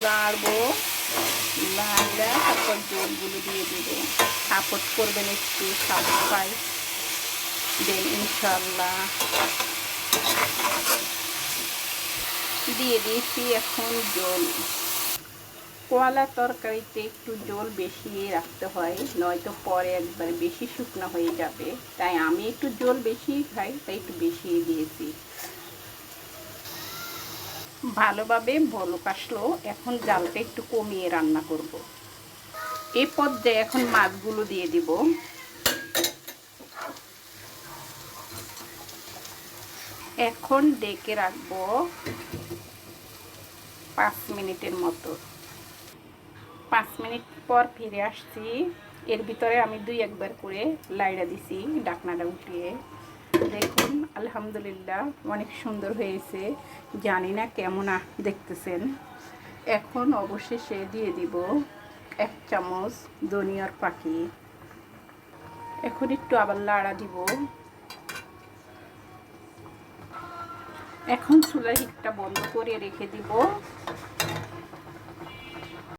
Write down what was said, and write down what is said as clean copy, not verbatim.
লাড়বো, লাড়া তারপর জলগুলো দিয়ে দেবো। সাপোর্ট করবেন একটু, সাপোর্ট পাই দেন ইনশাল্লাহ। দিয়ে দিয়েছি এখন জল। কোয়ালা তরকারিতে একটু জল বেশি রাখতে হয়, নয়তো পরে একবার বেশি শুকনো হয়ে যাবে। তাই আমি একটু জল বেশি খাই, তাই একটু বেশি দিয়েছি। ভালোভাবে বলক আসলো, এখন জালটা একটু কমিয়ে রান্না করব। এই পর্যায়ে এখন মাছগুলো দিয়ে দিব। এখন ডেকে রাখবো 5 মিনিটের মতো। 5 মিনিট পর ফিরে আসছি। এর ভিতরে আমি 2-1 বার করে লাইড়া দিছি ঢাকনাটা উঠিয়ে। দেখুন আলহামদুলিল্লাহ অনেক সুন্দর হয়েছে। জানি না কেমন দেখতেছেন। এখন অবশেষে দিয়ে দিব 1 চামচ ধনিয়ার পাখি। এখন একটু আবার লাড়া দিব। এখন চুলার হিটটা বন্ধ করে রেখে দিব